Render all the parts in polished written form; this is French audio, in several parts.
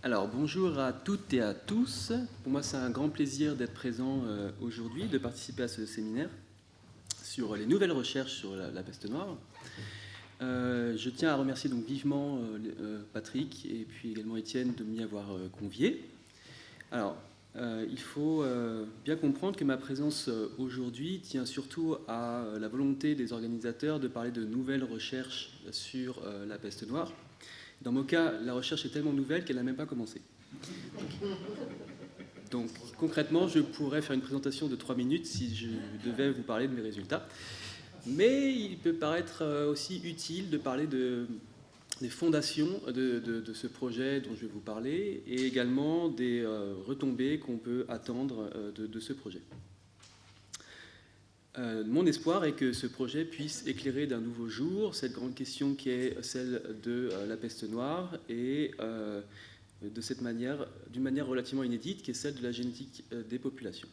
Alors, bonjour à toutes et à tous. Pour moi, c'est un grand plaisir d'être présent aujourd'hui, de participer à ce séminaire sur les nouvelles recherches sur la peste noire. Je tiens à remercier donc vivement Patrick et puis également Étienne de m'y avoir convié. Alors, il faut bien comprendre que ma présence aujourd'hui tient surtout à la volonté des organisateurs de parler de nouvelles recherches sur la peste noire. Dans mon cas, la recherche est tellement nouvelle qu'elle n'a même pas commencé. Donc, concrètement, je pourrais faire une présentation de 3 minutes si je devais vous parler de mes résultats. Mais il peut paraître aussi utile de parler des fondations de ce projet dont je vais vous parler et également des retombées qu'on peut attendre de ce projet. Mon espoir est que ce projet puisse éclairer d'un nouveau jour cette grande question qui est celle de la peste noire et de cette manière, d'une manière relativement inédite, qui est celle de la génétique des populations.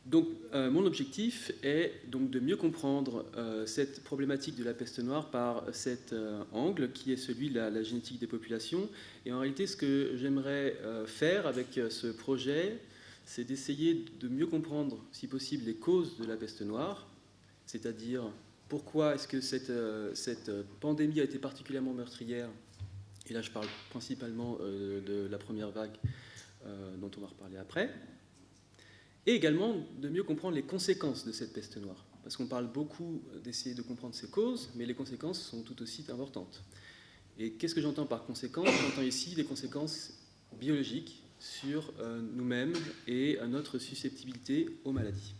Donc, mon objectif est donc de mieux comprendre cette problématique de la peste noire par cet angle qui est celui de la génétique des populations. Et en réalité, ce que j'aimerais faire avec ce projet, c'est d'essayer de mieux comprendre, si possible, les causes de la peste noire, c'est-à-dire pourquoi est-ce que cette pandémie a été particulièrement meurtrière. Et là, je parle principalement de la première vague dont on va reparler après. Et également de mieux comprendre les conséquences de cette peste noire. Parce qu'on parle beaucoup d'essayer de comprendre ses causes, mais les conséquences sont tout aussi importantes. Et qu'est-ce que j'entends par conséquences? J'entends ici des conséquences biologiques sur nous-mêmes et notre susceptibilité aux maladies.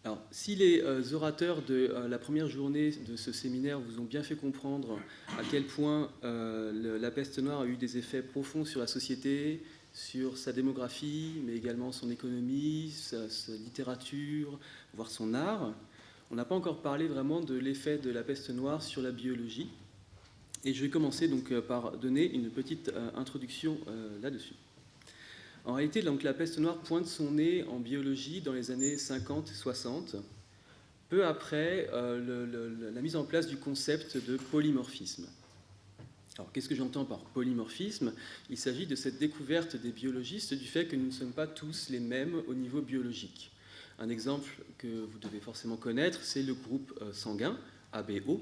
Alors, si les orateurs de la première journée de ce séminaire vous ont bien fait comprendre à quel point la peste noire a eu des effets profonds sur la société, sur sa démographie, mais également son économie, sa littérature, voire son art, on n'a pas encore parlé vraiment de l'effet de la peste noire sur la biologie. Et je vais commencer donc par donner une petite introduction là-dessus. En réalité, donc, la peste noire pointe son nez en biologie dans les années 50-60, peu après la mise en place du concept de polymorphisme. Alors, qu'est-ce que j'entends par polymorphisme? Il s'agit de cette découverte des biologistes du fait que nous ne sommes pas tous les mêmes au niveau biologique. Un exemple que vous devez forcément connaître, c'est le groupe sanguin, ABO.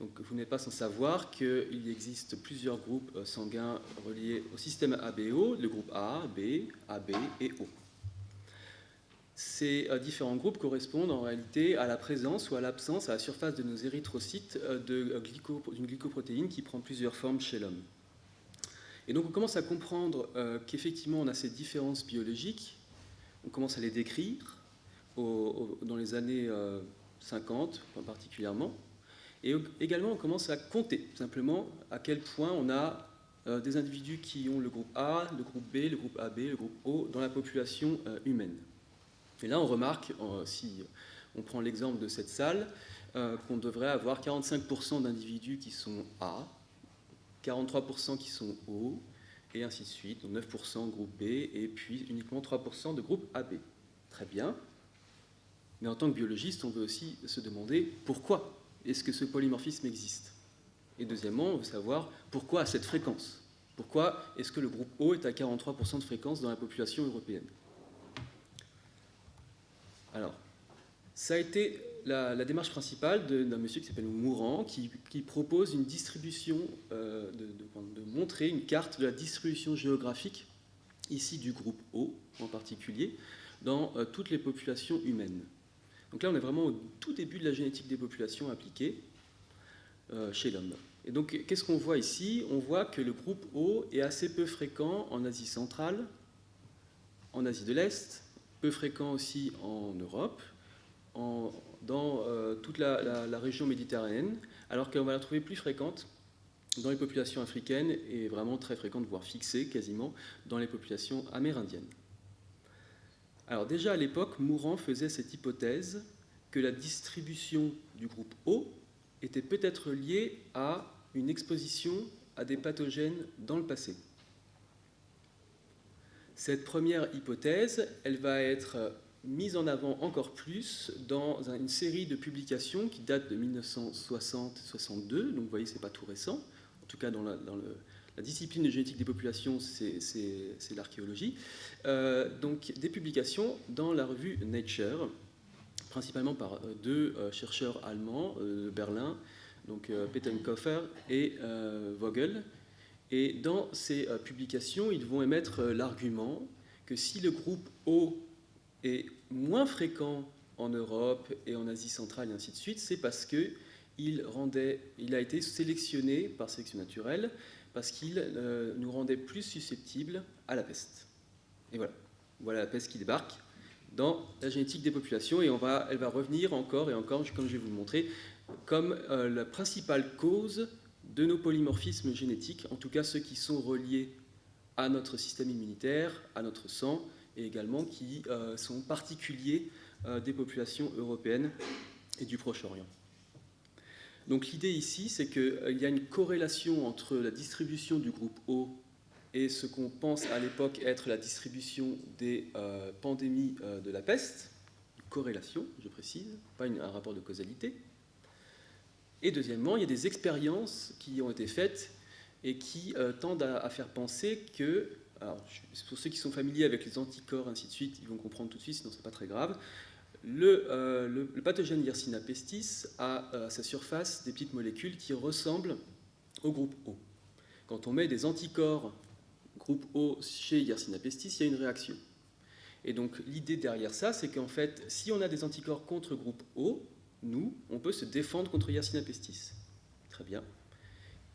Donc, vous n'êtes pas sans savoir qu'il existe plusieurs groupes sanguins reliés au système ABO, le groupe A, B, AB et O. Ces différents groupes correspondent en réalité à la présence ou à l'absence à la surface de nos érythrocytes d'une glycoprotéine qui prend plusieurs formes chez l'homme. Et donc on commence à comprendre qu'effectivement on a ces différences biologiques, on commence à les décrire dans les années 50 particulièrement. Et également, on commence à compter simplement à quel point on a des individus qui ont le groupe A, le groupe B, le groupe AB, le groupe O dans la population humaine. Et là, on remarque, si on prend l'exemple de cette salle, qu'on devrait avoir 45% d'individus qui sont A, 43% qui sont O, et ainsi de suite, donc 9% groupe B, et puis uniquement 3% de groupe AB. Très bien. Mais en tant que biologiste, on veut aussi se demander pourquoi est-ce que ce polymorphisme existe? Et deuxièmement, on veut savoir pourquoi à cette fréquence? Pourquoi est-ce que le groupe O est à 43% de fréquence dans la population européenne? Alors, ça a été la démarche principale d'un monsieur qui s'appelle Mourant, qui propose une distribution, de montrer une carte de la distribution géographique, ici du groupe O en particulier, dans toutes les populations humaines. Donc là, on est vraiment au tout début de la génétique des populations appliquée chez l'homme. Et donc, qu'est-ce qu'on voit ici? On voit que le groupe O est assez peu fréquent en Asie centrale, en Asie de l'Est, peu fréquent aussi en Europe, dans toute la région méditerranéenne, alors qu'on va la trouver plus fréquente dans les populations africaines et vraiment très fréquente, voire fixée quasiment, dans les populations amérindiennes. Alors déjà à l'époque, Mourant faisait cette hypothèse que la distribution du groupe O était peut-être liée à une exposition à des pathogènes dans le passé. Cette première hypothèse, elle va être mise en avant encore plus dans une série de publications qui datent de 1960-62, donc vous voyez, c'est pas tout récent. En tout cas dans la discipline de génétique des populations, c'est l'archéologie. Donc des publications dans la revue Nature, principalement par deux chercheurs allemands de Berlin, donc Pettenkofer et Vogel. Et dans ces publications, ils vont émettre l'argument que si le groupe O est moins fréquent en Europe et en Asie centrale et ainsi de suite, c'est parce qu'il a été sélectionné par sélection naturelle, parce qu'il nous rendait plus susceptibles à la peste. Et voilà la peste qui débarque dans la génétique des populations, et elle va revenir encore et encore, comme je vais vous le montrer, comme la principale cause de nos polymorphismes génétiques, en tout cas ceux qui sont reliés à notre système immunitaire, à notre sang, et également qui sont particuliers des populations européennes et du Proche-Orient. Donc l'idée ici, c'est qu'il y a une corrélation entre la distribution du groupe O et ce qu'on pense à l'époque être la distribution des pandémies de la peste, une corrélation, je précise, pas un rapport de causalité. Et deuxièmement, il y a des expériences qui ont été faites et qui tendent à faire penser que, alors, pour ceux qui sont familiers avec les anticorps, ainsi de suite, ils vont comprendre tout de suite, sinon c'est pas très grave. Le pathogène Yersinia pestis a à sa surface des petites molécules qui ressemblent au groupe O. Quand on met des anticorps groupe O chez Yersinia pestis, il y a une réaction. Et donc l'idée derrière ça, c'est qu'en fait, si on a des anticorps contre groupe O, nous, on peut se défendre contre Yersinia pestis. Très bien.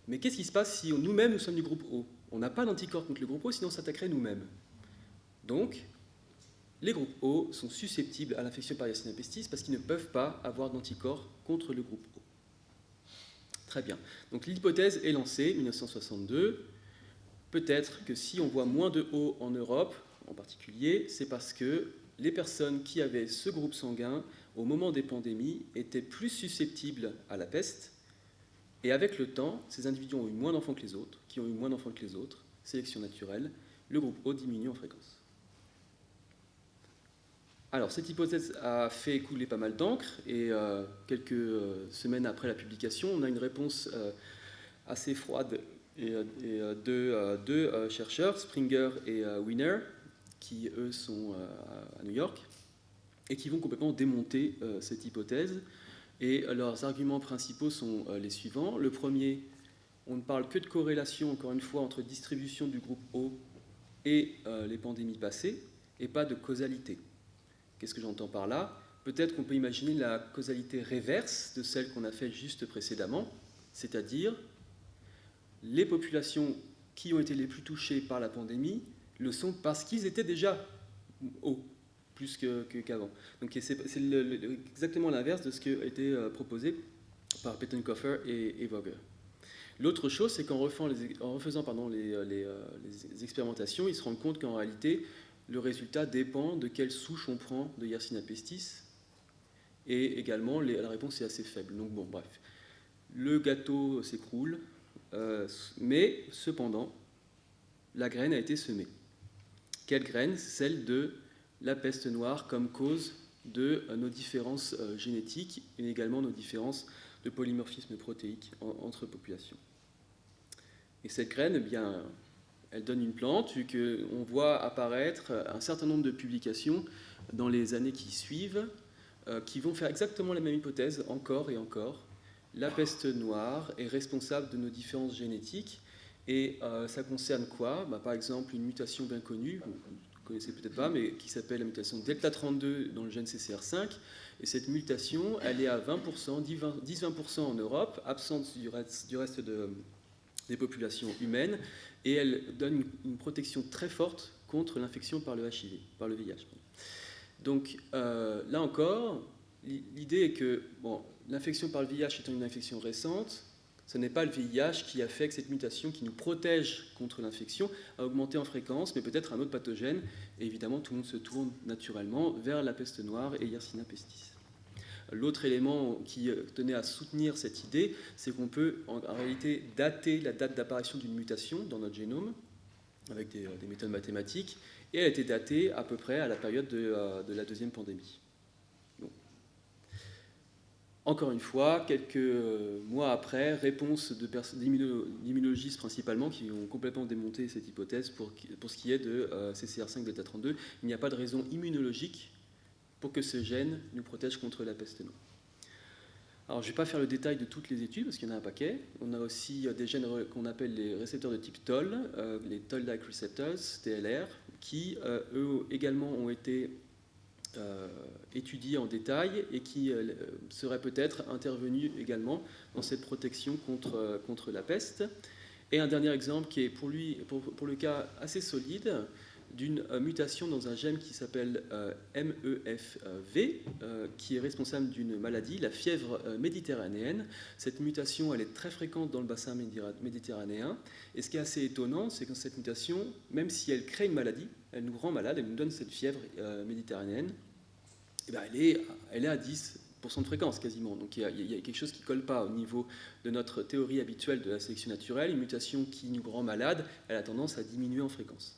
Mais qu'est-ce qui se passe si nous-mêmes, nous sommes du groupe O? On n'a pas d'anticorps contre le groupe O, sinon on s'attaquerait nous-mêmes. Donc, les groupes O sont susceptibles à l'infection par Yersinia pestis parce qu'ils ne peuvent pas avoir d'anticorps contre le groupe O. Très bien. Donc l'hypothèse est lancée, 1962. Peut-être que si on voit moins de O en Europe, en particulier, c'est parce que les personnes qui avaient ce groupe sanguin, au moment des pandémies, étaient plus susceptibles à la peste. Et avec le temps, ces individus ont eu moins d'enfants que les autres, qui ont eu moins d'enfants que les autres, sélection naturelle, le groupe O diminue en fréquence. Alors, cette hypothèse a fait couler pas mal d'encre, et quelques semaines après la publication, on a une réponse assez froide de deux chercheurs, Springer et Wiener, qui, eux, sont à New York, et qui vont complètement démonter cette hypothèse. Et leurs arguments principaux sont les suivants. Le premier, on ne parle que de corrélation, encore une fois, entre distribution du groupe O et les pandémies passées, et pas de causalité. Qu'est-ce que j'entends par là? Peut-être qu'on peut imaginer la causalité réverse de celle qu'on a faite juste précédemment, c'est-à-dire les populations qui ont été les plus touchées par la pandémie le sont parce qu'ils étaient déjà hauts, plus qu'avant. Donc c'est exactement l'inverse de ce qui a été proposé par Pettenkofer et Vogel. L'autre chose, c'est qu'en refaisant les expérimentations, ils se rendent compte qu'en réalité, le résultat dépend de quelle souche on prend de Yersinia pestis, et également la réponse est assez faible. Donc bon, bref, le gâteau s'écroule, mais cependant, la graine a été semée. Quelle graine? Celle de la peste noire comme cause de nos différences génétiques et également nos différences de polymorphisme protéique entre populations. Et cette graine, eh bien, elle donne une plante, vu qu'on voit apparaître un certain nombre de publications dans les années qui suivent, qui vont faire exactement la même hypothèse, encore et encore. La peste noire est responsable de nos différences génétiques, et ça concerne quoi? Par exemple, une mutation bien connue, vous ne connaissez peut-être pas, mais qui s'appelle la mutation delta 32 dans le gène CCR5, et cette mutation, elle est à 20%, 10-20% en Europe, absente du reste des populations humaines, et elle donne une protection très forte contre l'infection par le HIV, par le VIH. Donc là encore, l'idée est que l'infection par le VIH étant une infection récente, ce n'est pas le VIH qui a fait que cette mutation qui nous protège contre l'infection a augmenté en fréquence, mais peut-être un autre pathogène, et évidemment tout le monde se tourne naturellement vers la peste noire et Yersinia pestis. L'autre élément qui tenait à soutenir cette idée, c'est qu'on peut en réalité dater la date d'apparition d'une mutation dans notre génome avec des méthodes mathématiques, et elle a été datée à peu près à la période de la deuxième pandémie. Bon. Encore une fois, quelques mois après, réponse d'immunologistes principalement qui ont complètement démonté cette hypothèse pour ce qui est de CCR5 bêta-32. Il n'y a pas de raison immunologique pour que ce gène nous protège contre la peste noire. Alors, je ne vais pas faire le détail de toutes les études, parce qu'il y en a un paquet. On a aussi des gènes qu'on appelle les récepteurs de type Toll, les Toll-like receptors, TLR, qui, eux également, ont été étudiés en détail et qui seraient peut-être intervenus également dans cette protection contre la peste. Et un dernier exemple qui est pour le cas assez solide, d'une mutation dans un gène qui s'appelle MEFV, qui est responsable d'une maladie, la fièvre méditerranéenne. Cette mutation, elle est très fréquente dans le bassin méditerranéen. Et ce qui est assez étonnant, c'est que cette mutation, même si elle crée une maladie, elle nous rend malade, elle nous donne cette fièvre méditerranéenne, et bien elle est à 10% de fréquence quasiment. Donc il y a quelque chose qui ne colle pas au niveau de notre théorie habituelle de la sélection naturelle. Une mutation qui nous rend malade, elle a tendance à diminuer en fréquence.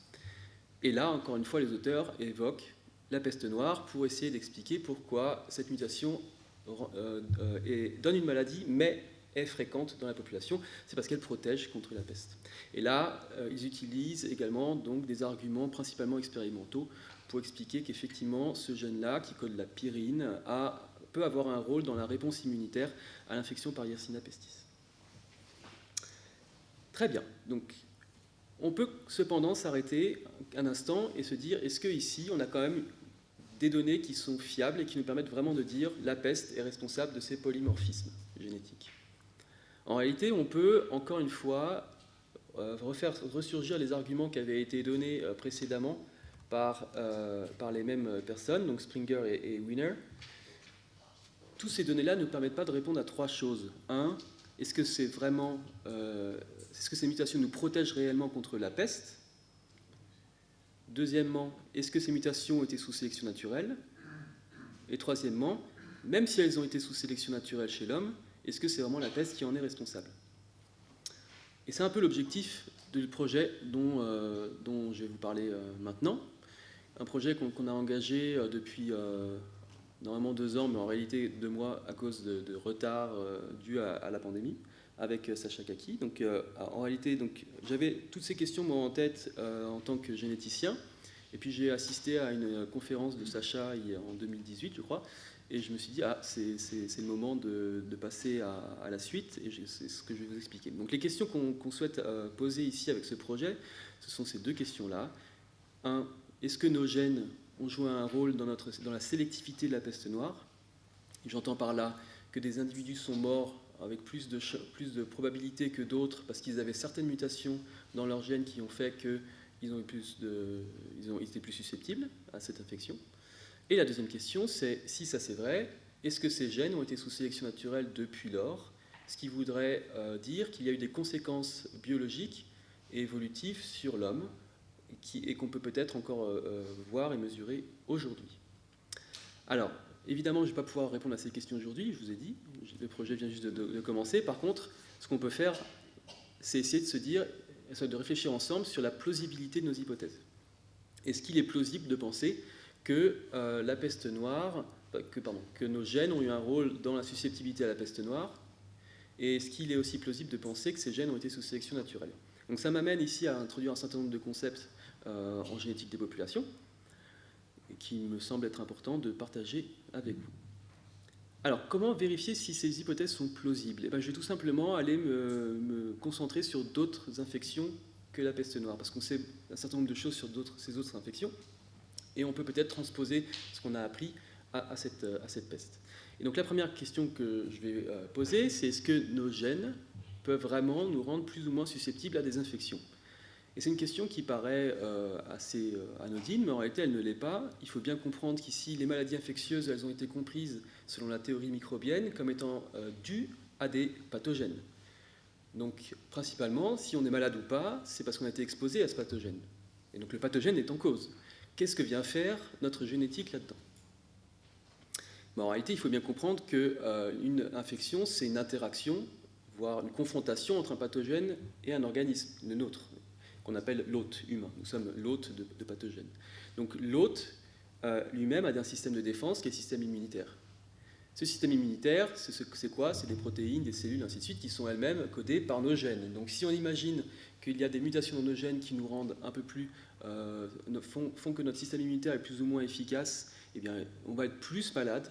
Et là, encore une fois, les auteurs évoquent la peste noire pour essayer d'expliquer pourquoi cette mutation donne une maladie, mais est fréquente dans la population. C'est parce qu'elle protège contre la peste. Et là, ils utilisent également donc, des arguments principalement expérimentaux pour expliquer qu'effectivement, ce gène-là, qui code la pyrine, peut avoir un rôle dans la réponse immunitaire à l'infection par Yersinia pestis. Très bien. Donc, on peut cependant s'arrêter un instant et se dire, est-ce qu'ici, on a quand même des données qui sont fiables et qui nous permettent vraiment de dire la peste est responsable de ces polymorphismes génétiques? En réalité, on peut, encore une fois, refaire ressurgir les arguments qui avaient été donnés précédemment par les mêmes personnes, donc Springer et Wiener. Toutes ces données-là ne nous permettent pas de répondre à trois choses. Un, est-ce que c'est vraiment... est-ce que ces mutations nous protègent réellement contre la peste? Deuxièmement, est-ce que ces mutations ont été sous sélection naturelle? Et troisièmement, même si elles ont été sous sélection naturelle chez l'homme, est-ce que c'est vraiment la peste qui en est responsable? Et c'est un peu l'objectif du projet dont je vais vous parler maintenant. Un projet qu'on a engagé depuis normalement 2 ans, mais en réalité 2 mois à cause de retard dû à la pandémie, avec Sacha Kaki. Donc, en réalité, j'avais toutes ces questions moi, en tête en tant que généticien. Et puis j'ai assisté à une conférence de Sacha en 2018, je crois. Et je me suis dit, c'est le moment de passer à la suite. Et c'est ce que je vais vous expliquer. Donc les questions qu'on souhaite poser ici avec ce projet, ce sont ces 2 questions-là. 1, est-ce que nos gènes ont joué un rôle dans la sélectivité de la peste noire? J'entends par là que des individus sont morts avec plus de probabilité que d'autres parce qu'ils avaient certaines mutations dans leurs gènes qui ont fait qu'ils étaient plus susceptibles à cette infection. Et la deuxième question, c'est si ça c'est vrai, est-ce que ces gènes ont été sous sélection naturelle depuis lors? Ce qui voudrait dire qu'il y a eu des conséquences biologiques et évolutives sur l'homme et qu'on peut peut-être encore voir et mesurer aujourd'hui. Alors, évidemment, je ne vais pas pouvoir répondre à ces questions aujourd'hui, je vous ai dit, le projet vient juste de commencer. Par contre, ce qu'on peut faire, c'est essayer de se dire, de réfléchir ensemble sur la plausibilité de nos hypothèses. Est-ce qu'il est plausible de penser que la peste noire, que nos gènes ont eu un rôle dans la susceptibilité à la peste noire? Et est-ce qu'il est aussi plausible de penser que ces gènes ont été sous sélection naturelle? Donc ça m'amène ici à introduire un certain nombre de concepts en génétique des populations, qui me semble être important de partager avec vous. Alors, comment vérifier si ces hypothèses sont plausibles? Je vais tout simplement aller me concentrer sur d'autres infections que la peste noire, parce qu'on sait un certain nombre de choses sur ces autres infections, et on peut peut-être transposer ce qu'on a appris à cette peste. Et donc la première question que je vais poser, c'est est-ce que nos gènes peuvent vraiment nous rendre plus ou moins susceptibles à des infections? Et c'est une question qui paraît assez anodine, mais en réalité, elle ne l'est pas. Il faut bien comprendre qu'ici, les maladies infectieuses, elles ont été comprises, selon la théorie microbienne, comme étant dues à des pathogènes. Donc, principalement, si on est malade ou pas, c'est parce qu'on a été exposé à ce pathogène. Et donc, le pathogène est en cause. Qu'est-ce que vient faire notre génétique là-dedans? En réalité, il faut bien comprendre qu'une infection, c'est une interaction, voire une confrontation entre un pathogène et un organisme, le nôtre, qu'on appelle l'hôte humain. Nous sommes l'hôte de pathogènes. Donc l'hôte lui-même a un système de défense qui est le système immunitaire. Ce système immunitaire, c'est quoi? C'est des protéines, des cellules, ainsi de suite, qui sont elles-mêmes codées par nos gènes. Donc si on imagine qu'il y a des mutations dans nos gènes qui nous rendent un peu plus, font que notre système immunitaire est plus ou moins efficace, eh bien, on va être plus malade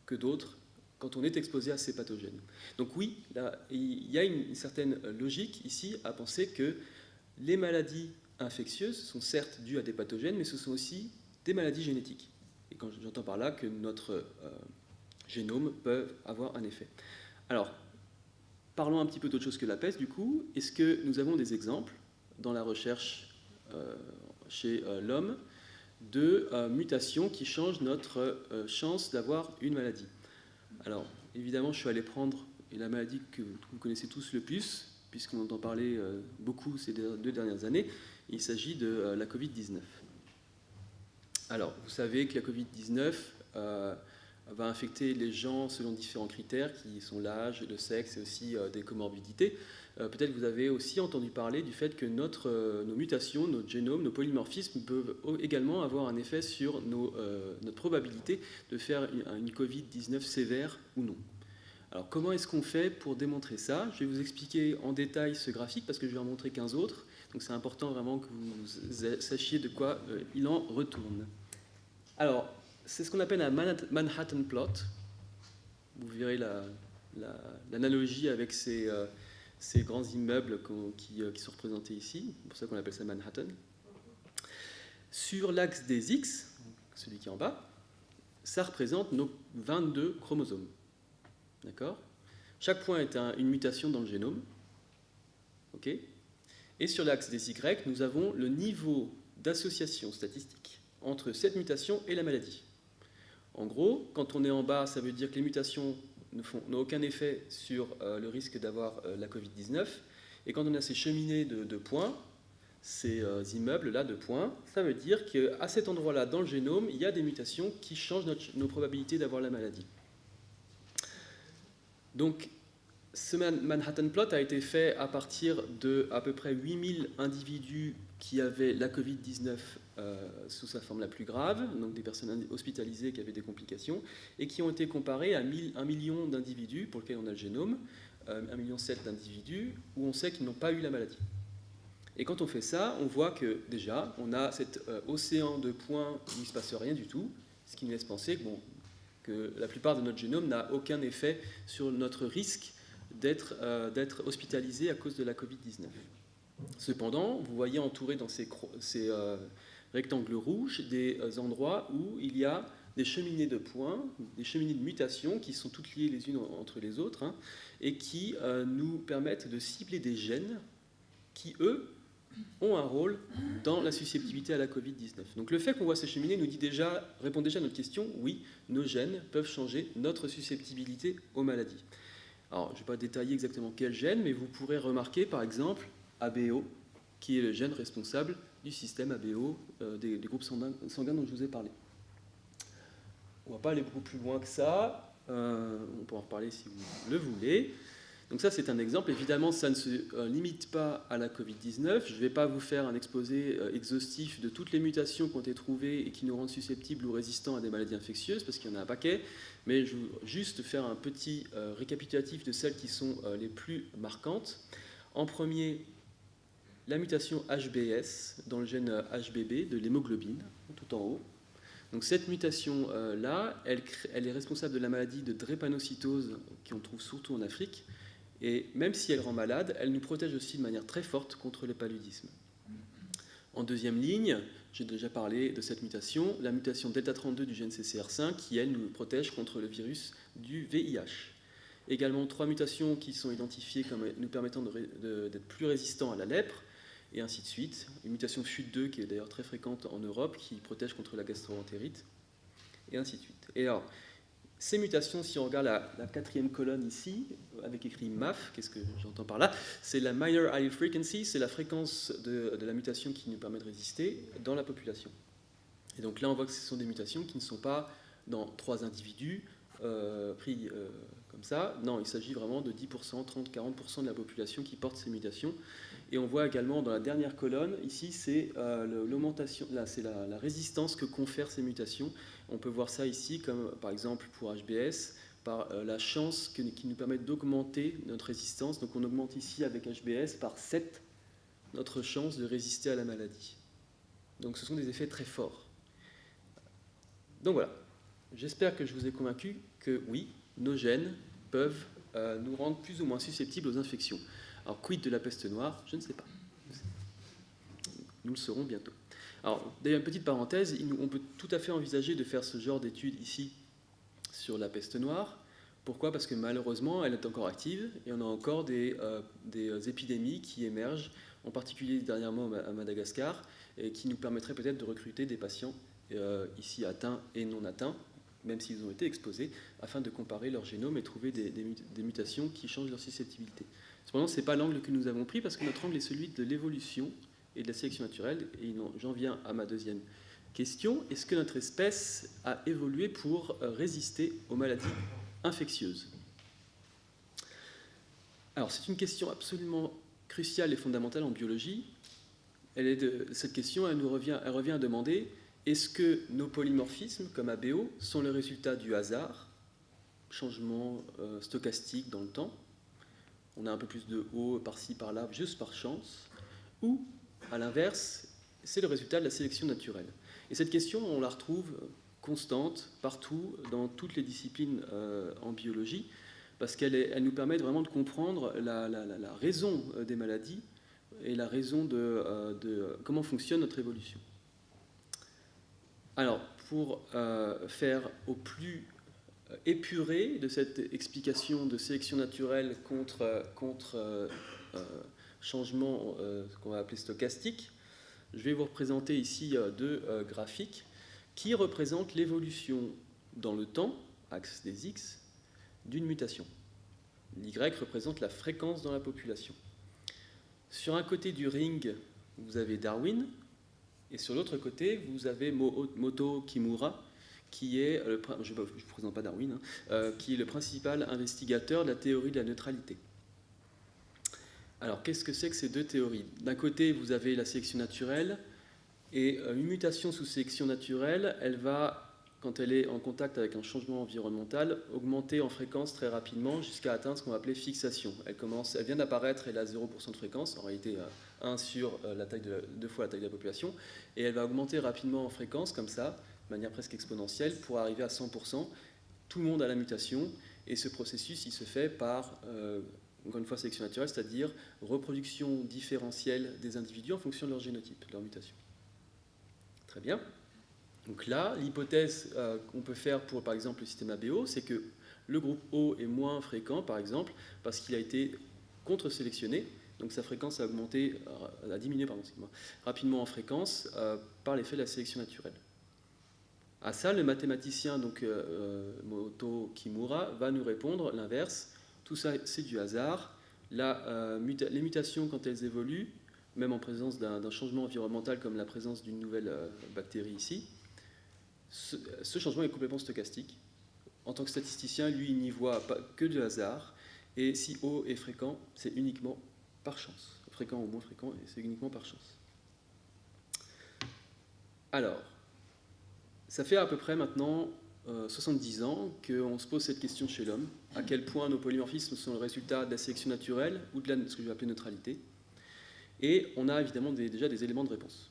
que d'autres quand on est exposé à ces pathogènes. Donc oui, là, il y a une certaine logique ici à penser que les maladies infectieuses sont certes dues à des pathogènes, mais ce sont aussi des maladies génétiques. Et quand j'entends par là que notre génome peut avoir un effet. Alors, parlons un petit peu d'autre chose que la peste, du coup. Est-ce que nous avons des exemples dans la recherche chez l'homme de mutations qui changent notre chance d'avoir une maladie? Alors, évidemment, je suis allé prendre la maladie que vous connaissez tous le plus, puisqu'on entend parler beaucoup ces 2 dernières années. Il s'agit de la Covid-19. Alors, vous savez que la Covid-19 va infecter les gens selon différents critères qui sont l'âge, le sexe et aussi des comorbidités. Peut-être que vous avez aussi entendu parler du fait que nos mutations, notre génome, nos polymorphismes peuvent également avoir un effet sur notre probabilité de faire une Covid-19 sévère ou non. Alors comment est-ce qu'on fait pour démontrer ça? Je vais vous expliquer en détail ce graphique parce que je vais en montrer 15 autres. Donc c'est important vraiment que vous sachiez de quoi il en retourne. Alors, c'est ce qu'on appelle un Manhattan plot. Vous verrez l'analogie avec ces grands immeubles qui sont représentés ici. C'est pour ça qu'on appelle ça Manhattan. Sur l'axe des X, celui qui est en bas, ça représente nos 22 chromosomes. D'accord? Chaque point est une mutation dans le génome. OK? Et sur l'axe des Y, nous avons le niveau d'association statistique entre cette mutation et la maladie. En gros, quand on est en bas, ça veut dire que les mutations n'ont aucun effet sur le risque d'avoir la Covid-19. Et quand on a ces cheminées de points, ces immeubles-là de points, ça veut dire qu'à cet endroit-là, dans le génome, il y a des mutations qui changent nos probabilités d'avoir la maladie. Donc, ce Manhattan plot a été fait à partir de à peu près 8000 individus qui avaient la Covid-19 sous sa forme la plus grave, donc des personnes hospitalisées qui avaient des complications, et qui ont été comparés à 1 million d'individus pour lesquels on a le génome, 1,7 million d'individus, où on sait qu'ils n'ont pas eu la maladie. Et quand on fait ça, on voit que déjà, on a cet océan de points où il ne se passe rien du tout, ce qui nous laisse penser que la plupart de notre génome n'a aucun effet sur notre risque d'être hospitalisé à cause de la Covid-19. Cependant, vous voyez entouré dans ces rectangles rouges des endroits où il y a des cheminées de points, des cheminées de mutations qui sont toutes liées les unes entre les autres, hein, et qui nous permettent de cibler des gènes qui, eux, ont un rôle dans la susceptibilité à la Covid-19. Donc le fait qu'on voit ces cheminées répond déjà à notre question, oui, nos gènes peuvent changer notre susceptibilité aux maladies. Alors, je ne vais pas détailler exactement quel gène, mais vous pourrez remarquer, par exemple, ABO, qui est le gène responsable du système ABO des groupes sanguins dont je vous ai parlé. On ne va pas aller beaucoup plus loin que ça. On peut en reparler si vous le voulez. Donc ça, c'est un exemple. Évidemment, ça ne se limite pas à la Covid-19. Je ne vais pas vous faire un exposé exhaustif de toutes les mutations qui ont été trouvées et qui nous rendent susceptibles ou résistants à des maladies infectieuses, parce qu'il y en a un paquet. Mais je vais juste faire un petit récapitulatif de celles qui sont les plus marquantes. En premier, la mutation HBS dans le gène HBB de l'hémoglobine, tout en haut. Donc cette mutation-là, elle est responsable de la maladie de drépanocytose qu'on trouve surtout en Afrique. Et même si elle rend malade, elle nous protège aussi de manière très forte contre le paludisme. En deuxième ligne, j'ai déjà parlé de cette mutation, la mutation delta 32 du gène CCR5, qui, elle, nous protège contre le virus du VIH. Également, 3 mutations qui sont identifiées comme nous permettant d'être plus résistants à la lèpre, et ainsi de suite. Une mutation FUT2, qui est d'ailleurs très fréquente en Europe, qui protège contre la gastroentérite, et ainsi de suite. Et alors, ces mutations, si on regarde la 4e colonne ici, avec écrit MAF, qu'est-ce que j'entends par là? C'est la Minor Allele Frequency, c'est la fréquence de la mutation qui nous permet de résister dans la population. Et donc là, on voit que ce sont des mutations qui ne sont pas dans 3 individus pris comme ça. Non, il s'agit vraiment de 10%, 30, 40% de la population qui porte ces mutations. Et on voit également dans la dernière colonne, ici, c'est l'augmentation, là, c'est la résistance que confèrent ces mutations. On peut voir ça ici, comme par exemple pour HBS, par la chance qui nous permet d'augmenter notre résistance. Donc on augmente ici avec HBS par 7 notre chance de résister à la maladie. Donc ce sont des effets très forts. Donc voilà, j'espère que je vous ai convaincu que oui, nos gènes peuvent nous rendre plus ou moins susceptibles aux infections. Alors quid de la peste noire? Je ne sais pas. Nous le saurons bientôt. Alors, d'ailleurs, une petite parenthèse, on peut tout à fait envisager de faire ce genre d'études ici sur la peste noire. Pourquoi? Parce que malheureusement, elle est encore active et on a encore des épidémies qui émergent, en particulier dernièrement à Madagascar, et qui nous permettraient peut-être de recruter des patients ici atteints et non atteints, même s'ils ont été exposés, afin de comparer leur génome et trouver des mutations qui changent leur susceptibilité. Cependant, ce n'est pas l'angle que nous avons pris, parce que notre angle est celui de l'évolution et de la sélection naturelle. Et j'en viens à ma deuxième question. Est-ce que notre espèce a évolué pour résister aux maladies infectieuses? Alors, c'est une question absolument cruciale et fondamentale en biologie. Cette question, elle revient à demander: est-ce que nos polymorphismes, comme ABO, sont le résultat du hasard, changement stochastique dans le temps? On a un peu plus de O par-ci, par-là, juste par chance. Ou, à l'inverse, c'est le résultat de la sélection naturelle. Et cette question, on la retrouve constante partout, dans toutes les disciplines en biologie, parce qu'elle nous permet vraiment de comprendre la raison des maladies et la raison de comment fonctionne notre évolution. Alors, pour faire au plus épuré de cette explication de sélection naturelle contre changement qu'on va appeler stochastique, je vais vous représenter ici deux graphiques qui représentent l'évolution dans le temps, axe des X, d'une mutation. L'Y représente la fréquence dans la population. Sur un côté du ring, vous avez Darwin, et sur l'autre côté, vous avez Moto Kimura, qui est, je ne vous présente pas Darwin, qui est le principal investigateur de la théorie de la neutralité. Alors, qu'est-ce que c'est que ces deux théories? D'un côté, vous avez la sélection naturelle, et une mutation sous sélection naturelle, elle va, quand elle est en contact avec un changement environnemental, augmenter en fréquence très rapidement jusqu'à atteindre ce qu'on va appeler fixation. Elle vient d'apparaître, elle a 0% de fréquence, en réalité 1 sur 2 fois la taille de la population, et elle va augmenter rapidement en fréquence, comme ça, de manière presque exponentielle, pour arriver à 100%. Tout le monde a la mutation, et ce processus, il se fait par encore une fois sélection naturelle, c'est-à-dire reproduction différentielle des individus en fonction de leur génotype, de leur mutation. Très bien. Donc là, l'hypothèse qu'on peut faire pour, par exemple, le système ABO, c'est que le groupe O est moins fréquent, par exemple, parce qu'il a été contre-sélectionné, donc sa fréquence a diminué rapidement en fréquence par l'effet de la sélection naturelle. À ça, le mathématicien Moto Kimura va nous répondre l'inverse. Tout ça, c'est du hasard. Les mutations, quand elles évoluent, même en présence d'un changement environnemental comme la présence d'une nouvelle bactérie ici, ce changement est complètement stochastique. En tant que statisticien, lui, il n'y voit pas que du hasard. Et si O est fréquent, c'est uniquement par chance. Fréquent ou moins fréquent, c'est uniquement par chance. Alors, ça fait à peu près maintenant 70 ans qu'on se pose cette question chez l'homme, à quel point nos polymorphismes sont le résultat de la sélection naturelle ou de ce que je vais appeler neutralité. Et on a évidemment déjà des éléments de réponse.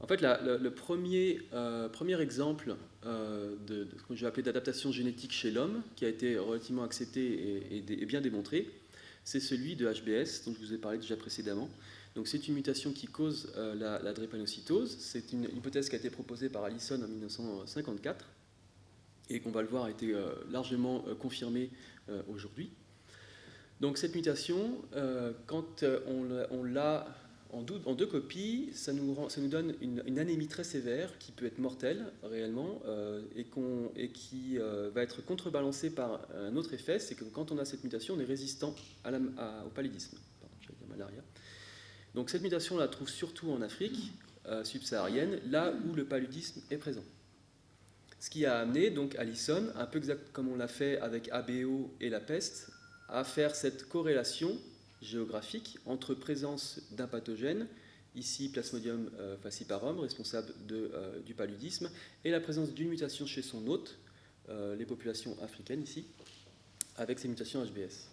En fait, le premier exemple de ce que je vais appeler d'adaptation génétique chez l'homme, qui a été relativement accepté et bien démontré, c'est celui de HBS, dont je vous ai parlé déjà précédemment. Donc c'est une mutation qui cause la drépanocytose. C'est une hypothèse qui a été proposée par Allison en 1954 et qu'on va le voir a été largement confirmée aujourd'hui. Donc cette mutation, quand on l'a en 2 copies, ça nous donne une anémie très sévère qui peut être mortelle réellement et qui va être contrebalancée par un autre effet, c'est que quand on a cette mutation, on est résistant au paludisme. Pardon, j'allais dire malaria. Donc cette mutation, on la trouve surtout en Afrique subsaharienne, là où le paludisme est présent. Ce qui a amené donc Allison, un peu exact comme on l'a fait avec ABO et la peste, à faire cette corrélation géographique entre présence d'un pathogène, ici Plasmodium falciparum, responsable du paludisme, et la présence d'une mutation chez son hôte, les populations africaines ici, avec ces mutations HBS.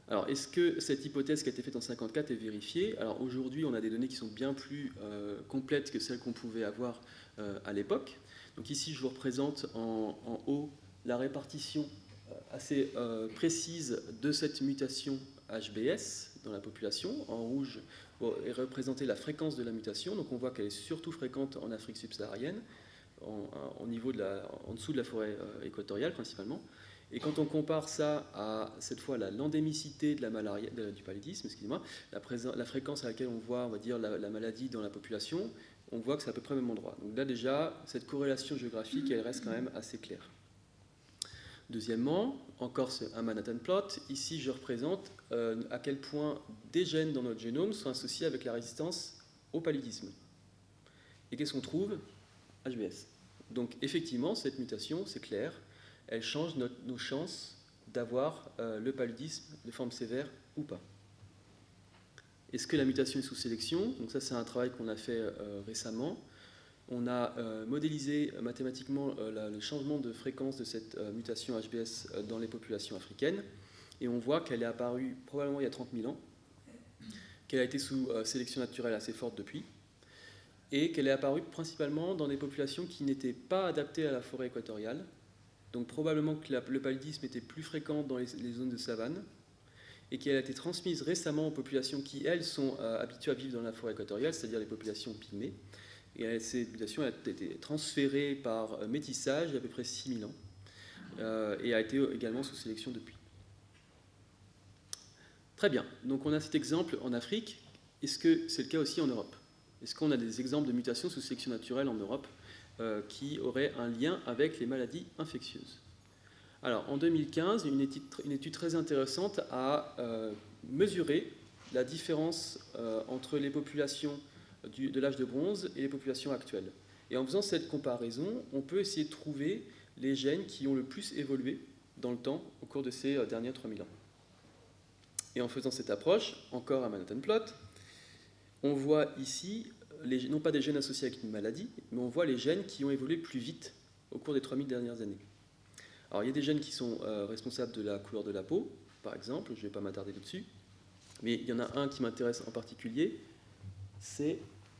Alors, est-ce que cette hypothèse qui a été faite en 1954 est vérifiée? Alors, aujourd'hui, on a des données qui sont bien plus complètes que celles qu'on pouvait avoir à l'époque. Donc ici, je vous représente en haut la répartition assez précise de cette mutation HBS dans la population. En rouge est représentée la fréquence de la mutation. Donc on voit qu'elle est surtout fréquente en Afrique subsaharienne, en dessous de la forêt équatoriale principalement. Et quand on compare ça à, cette fois, l'endémicité de la malaria, du paludisme, excusez-moi, la fréquence à laquelle on voit, on va dire, la maladie dans la population, on voit que c'est à peu près le même endroit. Donc là, déjà, cette corrélation géographique, elle reste quand même assez claire. Deuxièmement, encore un Manhattan plot. Ici, je représente à quel point des gènes dans notre génome sont associés avec la résistance au paludisme. Et qu'est-ce qu'on trouve? HBS. Donc, effectivement, cette mutation, c'est clair, elle change nos chances d'avoir le paludisme de forme sévère ou pas. Est-ce que la mutation est sous sélection? Donc ça, c'est un travail qu'on a fait récemment. On a modélisé mathématiquement le changement de fréquence de cette mutation HBS dans les populations africaines, et on voit qu'elle est apparue probablement il y a 30 000 ans, qu'elle a été sous sélection naturelle assez forte depuis, et qu'elle est apparue principalement dans des populations qui n'étaient pas adaptées à la forêt équatoriale. Donc probablement que le paludisme était plus fréquent dans les zones de savane, et qu'elle a été transmise récemment aux populations qui, elles, sont habituées à vivre dans la forêt équatoriale, c'est-à-dire les populations pygmées. Et cette mutation a été transférée par métissage il y a à peu près 6000 ans, et a été également sous sélection depuis. Très bien, donc on a cet exemple en Afrique. Est-ce que c'est le cas aussi en Europe? Est-ce qu'on a des exemples de mutations sous sélection naturelle en Europe qui auraient un lien avec les maladies infectieuses? Alors, en 2015, une étude très intéressante a mesuré la différence entre les populations de l'âge de bronze et les populations actuelles. Et en faisant cette comparaison, on peut essayer de trouver les gènes qui ont le plus évolué dans le temps au cours de ces derniers 3000 ans. Et en faisant cette approche, encore un Manhattan plot, on voit ici, non pas des gènes associés avec une maladie, mais on voit les gènes qui ont évolué plus vite au cours des 3000 dernières années. Alors il y a des gènes qui sont responsables de la couleur de la peau, par exemple, je ne vais pas m'attarder dessus, mais il y en a un qui m'intéresse en particulier, c'est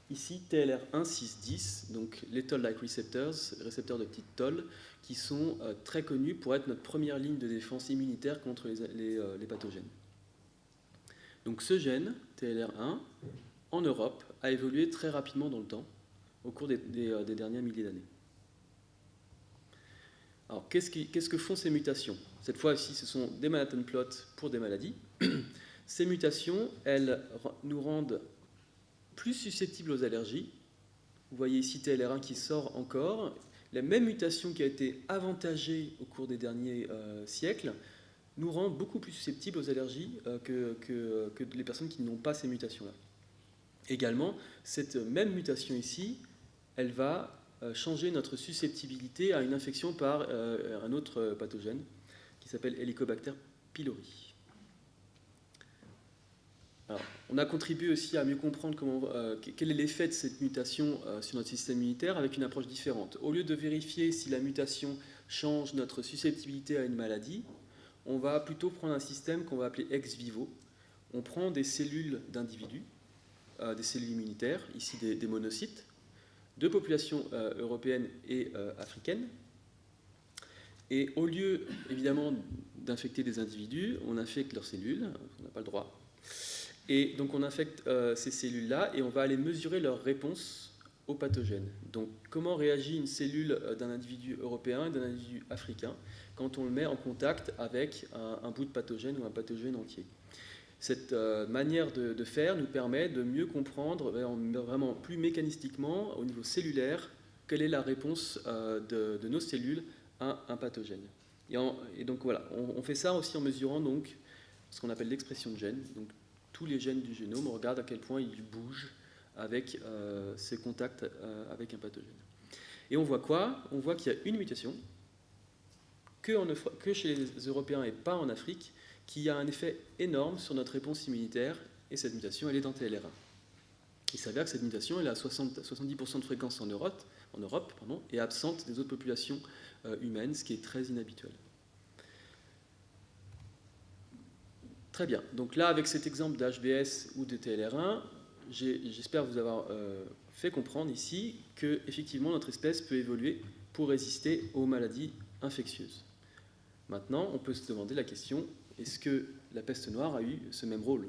ici TLR1-610, donc les toll-like receptors, récepteurs de petites tolles, qui sont très connus pour être notre première ligne de défense immunitaire contre les pathogènes. Donc ce gène, TLR1, en Europe, a évolué très rapidement dans le temps, au cours des derniers milliers d'années. Alors, qu'est-ce que font ces mutations? Cette fois-ci, ce sont des Manhattan plots pour des maladies. Ces mutations, elles nous rendent plus susceptibles aux allergies. Vous voyez ici TLR1 qui sort encore. La même mutation qui a été avantagée au cours des derniers siècles nous rend beaucoup plus susceptibles aux allergies que les personnes qui n'ont pas ces mutations-là. Également, cette même mutation ici, elle va changer notre susceptibilité à une infection par un autre pathogène qui s'appelle Helicobacter pylori. Alors, on a contribué aussi à mieux comprendre quel est l'effet de cette mutation sur notre système immunitaire avec une approche différente. Au lieu de vérifier si la mutation change notre susceptibilité à une maladie, on va plutôt prendre un système qu'on va appeler ex vivo. On prend des cellules d'individus, des cellules immunitaires, ici des monocytes, de populations européennes et africaines. Et au lieu, évidemment, d'infecter des individus, on infecte leurs cellules, on n'a pas le droit. Et donc on infecte ces cellules-là et on va aller mesurer leur réponse aux pathogènes. Donc comment réagit une cellule d'un individu européen et d'un individu africain quand on le met en contact avec un bout de pathogène ou un pathogène entier. Cette manière de faire nous permet de mieux comprendre, vraiment plus mécanistiquement, au niveau cellulaire, quelle est la réponse de nos cellules à un pathogène. Et donc voilà, on fait ça aussi en mesurant donc, ce qu'on appelle l'expression de gènes. Donc tous les gènes du génome, on regarde à quel point ils bougent avec ces contacts avec un pathogène. Et on voit quoi? On voit qu'il y a une mutation, que chez les Européens et pas en Afrique, qui a un effet énorme sur notre réponse immunitaire, et cette mutation, elle est dans TLR1. Il s'avère que cette mutation elle est à 70% de fréquence en Europe et absente des autres populations humaines, ce qui est très inhabituel. Très bien. Donc là, avec cet exemple d'HBS ou de TLR1, j'espère vous avoir fait comprendre ici que effectivement notre espèce peut évoluer pour résister aux maladies infectieuses. Maintenant, on peut se demander la question, est-ce que la peste noire a eu ce même rôle?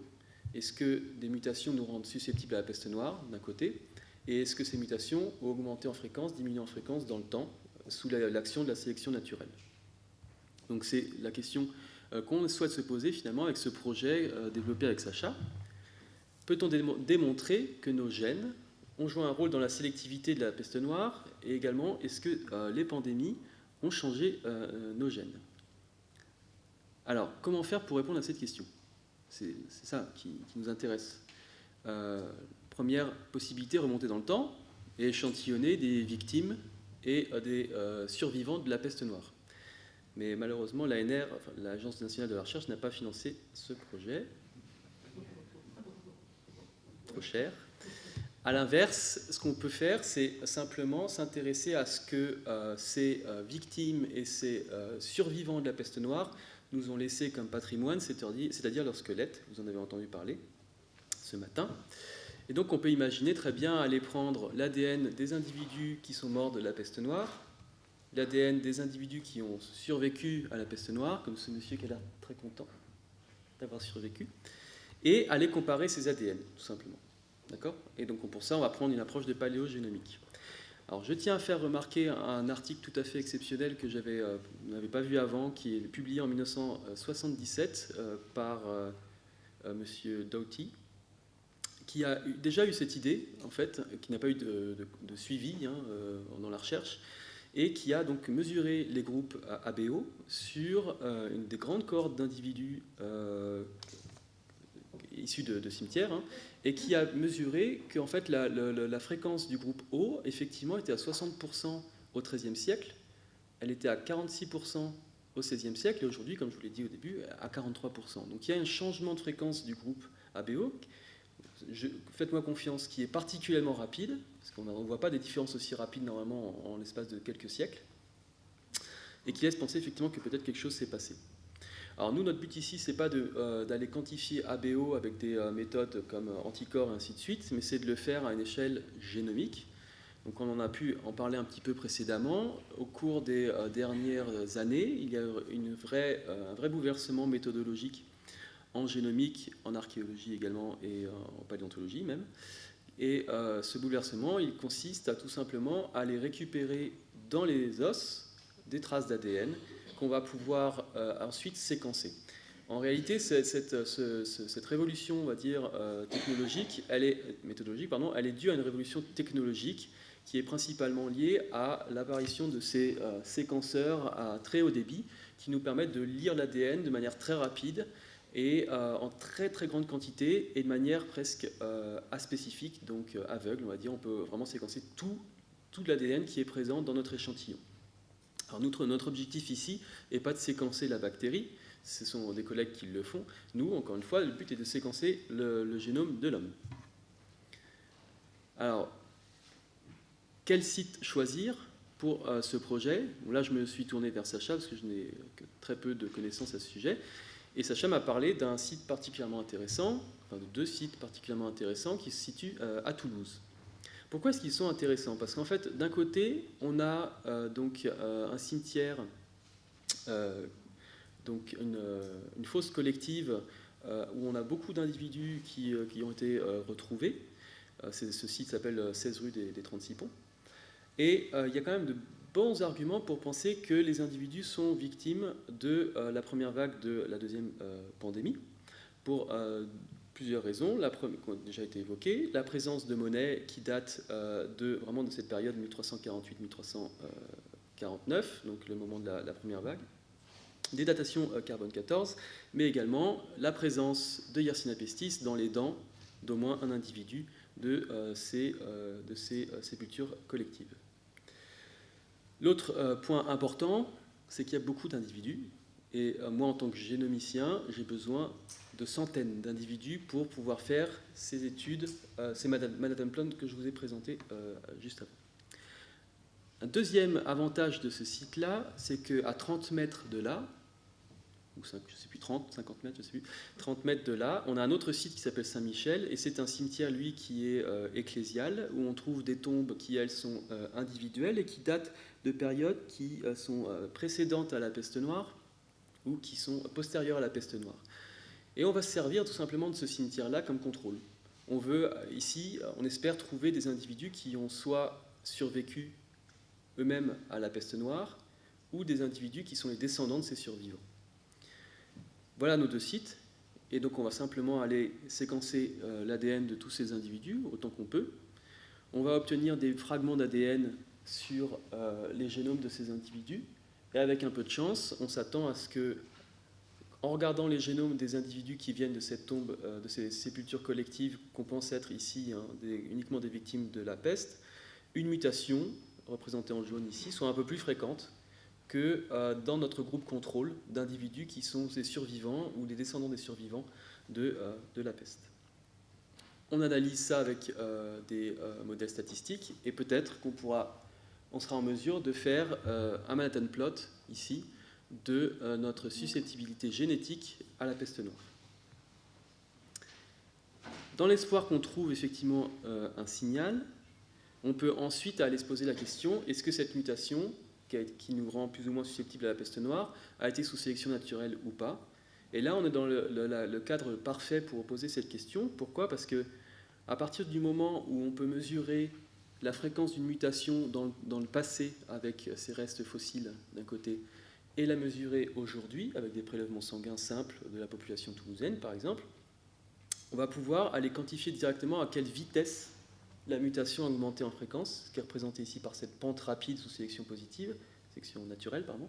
Est-ce que des mutations nous rendent susceptibles à la peste noire, d'un côté, et est-ce que ces mutations ont augmenté en fréquence, diminué en fréquence dans le temps, sous l'action de la sélection naturelle? Donc c'est la question qu'on souhaite se poser finalement avec ce projet développé avec Sacha. Peut-on démontrer que nos gènes ont joué un rôle dans la sélectivité de la peste noire, et également est-ce que les pandémies ont changé nos gènes? Alors, comment faire pour répondre à cette question? C'est ça qui nous intéresse. Première possibilité, remonter dans le temps et échantillonner des victimes et des survivants de la peste noire. Mais malheureusement, l'ANR, l'Agence nationale de la recherche, n'a pas financé ce projet. Trop cher. À l'inverse, ce qu'on peut faire, c'est simplement s'intéresser à ce que ces victimes et ces survivants de la peste noire nous ont laissé comme patrimoine, c'est-à-dire leur squelette. Vous en avez entendu parler ce matin. Et donc on peut imaginer très bien aller prendre l'ADN des individus qui sont morts de la peste noire, l'ADN des individus qui ont survécu à la peste noire, comme ce monsieur qui a l'air très content d'avoir survécu, et aller comparer ces ADN, tout simplement. D'accord ? Et donc pour ça, on va prendre une approche de paléogénomique. Alors je tiens à faire remarquer un article tout à fait exceptionnel que vous n'avez pas vu avant, qui est publié en 1977 par monsieur Doughty, qui a déjà eu cette idée, en fait, qui n'a pas eu de suivi dans la recherche, et qui a donc mesuré les groupes ABO sur une des grandes cohortes d'individus issus de cimetières, et qui a mesuré que en fait, la fréquence du groupe O, effectivement, était à 60% au XIIIe siècle, elle était à 46% au XVIe siècle, et aujourd'hui, comme je vous l'ai dit au début, à 43%. Donc il y a un changement de fréquence du groupe ABO, faites-moi confiance, qui est particulièrement rapide, parce qu'on ne voit pas des différences aussi rapides normalement en l'espace de quelques siècles, et qui laisse penser effectivement que peut-être quelque chose s'est passé. Alors nous, notre but ici, ce n'est pas d'aller quantifier ABO avec des méthodes comme anticorps et ainsi de suite, mais c'est de le faire à une échelle génomique. Donc on en a pu en parler un petit peu précédemment. Au cours des dernières années, il y a un vrai bouleversement méthodologique en génomique, en archéologie également et en paléontologie même. Et ce bouleversement, il consiste à tout simplement aller récupérer dans les os des traces d'ADN qu'on va pouvoir ensuite séquencer. En réalité, cette révolution, on va dire, méthodologique, elle est due à une révolution technologique qui est principalement liée à l'apparition de ces séquenceurs à très haut débit qui nous permettent de lire l'ADN de manière très rapide et en très très grande quantité et de manière presque aspécifique, donc aveugle, on va dire. On peut vraiment séquencer tout l'ADN qui est présent dans notre échantillon. Alors notre objectif ici n'est pas de séquencer la bactérie, ce sont des collègues qui le font. Nous, encore une fois, le but est de séquencer le génome de l'homme. Alors, quel site choisir pour ce projet? Là, je me suis tourné vers Sacha parce que je n'ai que très peu de connaissances à ce sujet. Et Sacha m'a parlé d'un site particulièrement intéressant, enfin de deux sites particulièrement intéressants qui se situent à Toulouse. Pourquoi est-ce qu'ils sont intéressants? Parce qu'en fait, d'un côté, on a donc un cimetière, donc une fosse collective où on a beaucoup d'individus qui ont été retrouvés. Ce site s'appelle 16 rue des 36 Ponts. Et il y a quand même de bons arguments pour penser que les individus sont victimes de la première vague de la deuxième pandémie, pour plusieurs raisons. La première, qui a déjà été évoquée, la présence de monnaies qui date vraiment de cette période 1348-1349, donc le moment de la première vague, des datations carbone 14, mais également la présence de Yersinia pestis dans les dents d'au moins un individu de ces sépultures collectives. L'autre point important, c'est qu'il y a beaucoup d'individus, et moi, en tant que génomicien, j'ai besoin de centaines d'individus pour pouvoir faire ces études, ces Manhattan Plot que je vous ai présentés juste avant. Un deuxième avantage de ce site-là, c'est qu'à 30 mètres de là, ou 5, je sais plus, 30, 50 mètres, je sais plus, 30 mètres de là, on a un autre site qui s'appelle Saint-Michel, et c'est un cimetière, lui, qui est ecclésial, où on trouve des tombes qui, elles, sont individuelles et qui datent de périodes qui sont précédentes à la peste noire ou qui sont postérieures à la peste noire. Et on va se servir tout simplement de ce cimetière-là comme contrôle. On veut, ici, on espère trouver des individus qui ont soit survécu eux-mêmes à la peste noire, ou des individus qui sont les descendants de ces survivants. Voilà nos deux sites, et donc on va simplement aller séquencer l'ADN de tous ces individus, autant qu'on peut. On va obtenir des fragments d'ADN sur les génomes de ces individus, et avec un peu de chance, on s'attend à ce que, en regardant les génomes des individus qui viennent de cette tombe, de ces sépultures collectives qu'on pense être ici uniquement des victimes de la peste, une mutation, représentée en jaune ici, soit un peu plus fréquente que dans notre groupe contrôle d'individus qui sont des survivants ou des descendants des survivants de la peste. On analyse ça avec des modèles statistiques et peut-être on sera en mesure de faire un Manhattan Plot ici de notre susceptibilité génétique à la peste noire. Dans l'espoir qu'on trouve effectivement un signal, on peut ensuite aller se poser la question, est-ce que cette mutation, qui nous rend plus ou moins susceptibles à la peste noire, a été sous sélection naturelle ou pas? Et là, on est dans le cadre parfait pour poser cette question. Pourquoi? Parce que à partir du moment où on peut mesurer la fréquence d'une mutation dans le passé avec ces restes fossiles d'un côté, et la mesurer aujourd'hui avec des prélèvements sanguins simples de la population toulousaine, par exemple, on va pouvoir aller quantifier directement à quelle vitesse la mutation a augmenté en fréquence, ce qui est représenté ici par cette pente rapide sous sélection positive, sélection naturelle, pardon,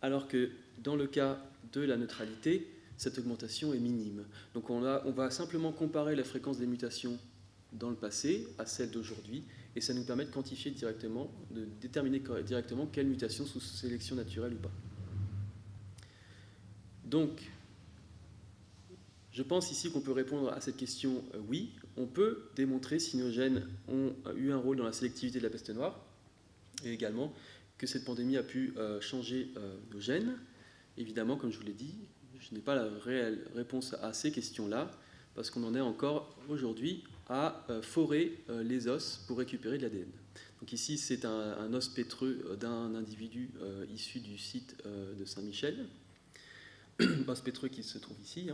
alors que dans le cas de la neutralité, cette augmentation est minime. Donc on va simplement comparer la fréquence des mutations dans le passé à celle d'aujourd'hui, et ça nous permet de quantifier directement, de déterminer directement quelle mutation sous sélection naturelle ou pas. Donc, je pense ici qu'on peut répondre à cette question oui. On peut démontrer si nos gènes ont eu un rôle dans la sélectivité de la peste noire et également que cette pandémie a pu changer nos gènes. Évidemment, comme je vous l'ai dit, je n'ai pas la réelle réponse à ces questions-là parce qu'on en est encore aujourd'hui à forer les os pour récupérer de l'ADN. Donc ici, c'est un os pétreux d'un individu issu du site de Saint-Michel, os pétreux qui se trouve ici.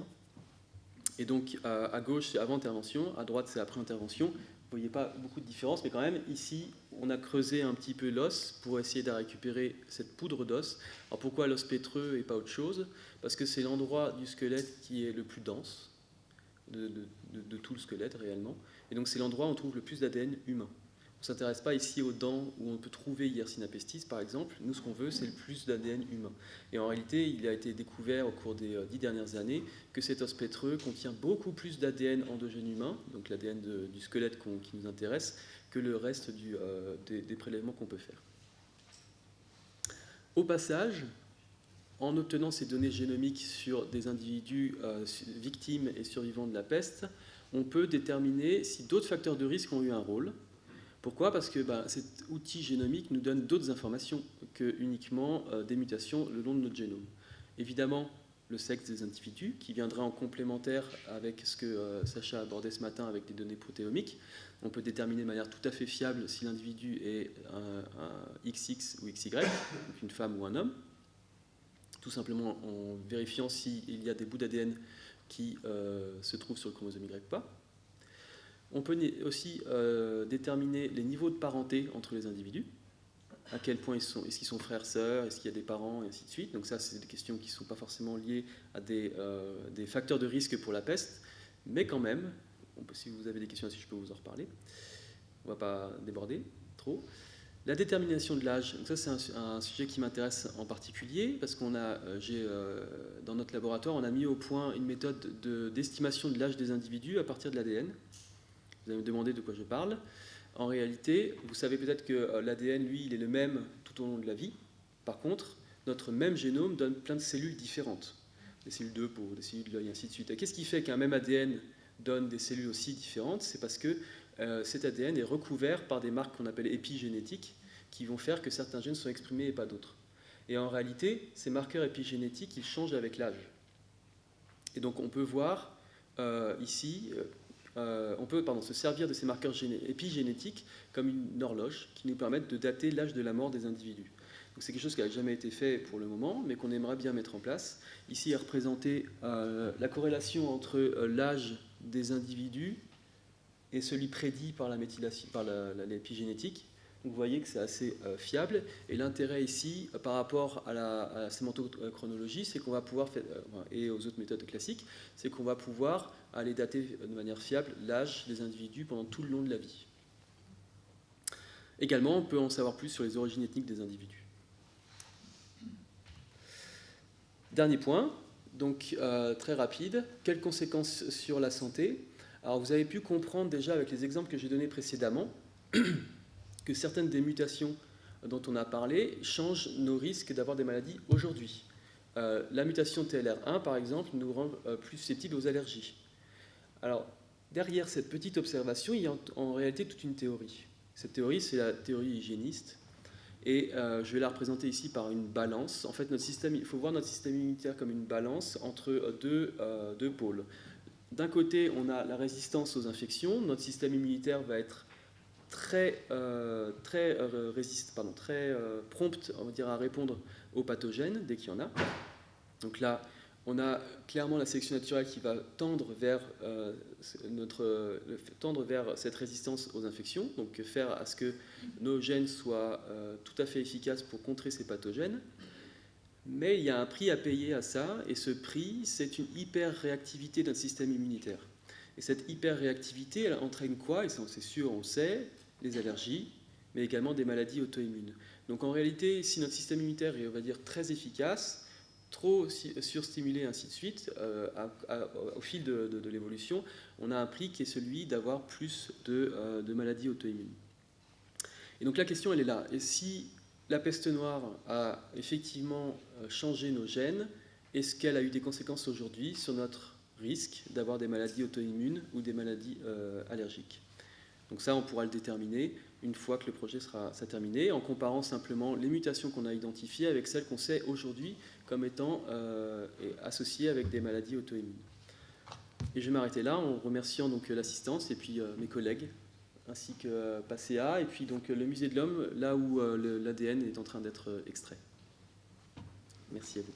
Et donc, à gauche, c'est avant intervention, à droite, c'est après intervention. Vous ne voyez pas beaucoup de différence, mais quand même, ici, on a creusé un petit peu l'os pour essayer de récupérer cette poudre d'os. Alors, pourquoi l'os pétreux et pas autre chose? Parce que c'est l'endroit du squelette qui est le plus dense de tout le squelette, réellement. Et donc, c'est l'endroit où on trouve le plus d'ADN humain. On ne s'intéresse pas ici aux dents où on peut trouver Yersinia pestis, par exemple. Nous, ce qu'on veut, c'est le plus d'ADN humain. Et en réalité, il a été découvert au cours des 10 dernières années que cet os pétreux contient beaucoup plus d'ADN endogène humain, donc l'ADN du squelette qui nous intéresse, que le reste des prélèvements qu'on peut faire. Au passage, en obtenant ces données génomiques sur des individus victimes et survivants de la peste, on peut déterminer si d'autres facteurs de risque ont eu un rôle. Pourquoi? Parce que cet outil génomique nous donne d'autres informations que uniquement des mutations le long de notre génome. Évidemment, le sexe des individus, qui viendra en complémentaire avec ce que Sacha abordait ce matin avec des données protéomiques. On peut déterminer de manière tout à fait fiable si l'individu est un XX ou XY, donc une femme ou un homme, tout simplement en vérifiant s'il y a des bouts d'ADN qui se trouvent sur le chromosome Y ou pas. On peut aussi déterminer les niveaux de parenté entre les individus, à quel point est-ce qu'ils sont frères, sœurs, est-ce qu'il y a des parents, et ainsi de suite. Donc ça, c'est des questions qui ne sont pas forcément liées à des facteurs de risque pour la peste, mais quand même, si vous avez des questions là-dessus, je peux vous en reparler. On ne va pas déborder trop. La détermination de l'âge, donc ça c'est un sujet qui m'intéresse en particulier, parce dans notre laboratoire, on a mis au point une méthode d'estimation de l'âge des individus à partir de l'ADN. Vous allez me demander de quoi je parle. En réalité, vous savez peut-être que l'ADN, lui, il est le même tout au long de la vie. Par contre, notre même génome donne plein de cellules différentes. des cellules de peau, des cellules de l'œil, ainsi de suite. Et qu'est-ce qui fait qu'un même ADN donne des cellules aussi différentes? C'est parce que cet ADN est recouvert par des marques qu'on appelle épigénétiques, qui vont faire que certains gènes sont exprimés et pas d'autres. Et en réalité, ces marqueurs épigénétiques, ils changent avec l'âge. Et donc on peut voir ici, on peut se servir de ces marqueurs épigénétiques comme une horloge qui nous permettent de dater l'âge de la mort des individus. Donc c'est quelque chose qui n'a jamais été fait pour le moment, mais qu'on aimerait bien mettre en place. Ici est représentée la corrélation entre l'âge des individus et celui prédit par la méthylation, par l'épigénétique. Donc vous voyez que c'est assez fiable. Et l'intérêt ici, par rapport à la sémantochronologie, c'est qu'on va pouvoir et aux autres méthodes classiques, c'est qu'on va pouvoir aller dater de manière fiable l'âge des individus pendant tout le long de la vie. Également, on peut en savoir plus sur les origines ethniques des individus. Dernier point, donc très rapide. Quelles conséquences sur la santé? Alors vous avez pu comprendre déjà avec les exemples que j'ai donnés précédemment que certaines des mutations dont on a parlé changent nos risques d'avoir des maladies aujourd'hui. La mutation TLR1, par exemple, nous rend plus susceptibles aux allergies. Alors, derrière cette petite observation, il y a en réalité toute une théorie. Cette théorie, c'est la théorie hygiéniste. Et je vais la représenter ici par une balance. En fait, il faut voir notre système immunitaire comme une balance entre deux pôles. D'un côté, on a la résistance aux infections. Notre système immunitaire va être très prompt, on va dire, à répondre aux pathogènes dès qu'il y en a. Donc là, on a clairement la sélection naturelle qui va tendre vers cette résistance aux infections, donc faire à ce que nos gènes soient tout à fait efficaces pour contrer ces pathogènes. Mais il y a un prix à payer à ça, et ce prix, c'est une hyper-réactivité d'un système immunitaire. Et cette hyper-réactivité, elle entraîne quoi? Et c'est sûr, on le sait, les allergies, mais également des maladies auto-immunes. Donc en réalité, si notre système immunitaire est, on va dire, très efficace, trop surstimulé, ainsi de suite, au fil de l'évolution, on a un prix qui est celui d'avoir plus de maladies auto-immunes. Et donc la question, elle est là. Et si la peste noire a effectivement changé nos gènes, est-ce qu'elle a eu des conséquences aujourd'hui sur notre risque d'avoir des maladies auto-immunes ou des maladies allergiques? Donc ça, on pourra le déterminer une fois que le projet sera terminé, en comparant simplement les mutations qu'on a identifiées avec celles qu'on sait aujourd'hui comme étant associées avec des maladies auto-immunes. Et je vais m'arrêter là en remerciant donc l'assistance et puis mes collègues, ainsi que PACEA, et puis donc le Musée de l'Homme, là où l'ADN est en train d'être extrait. Merci à vous.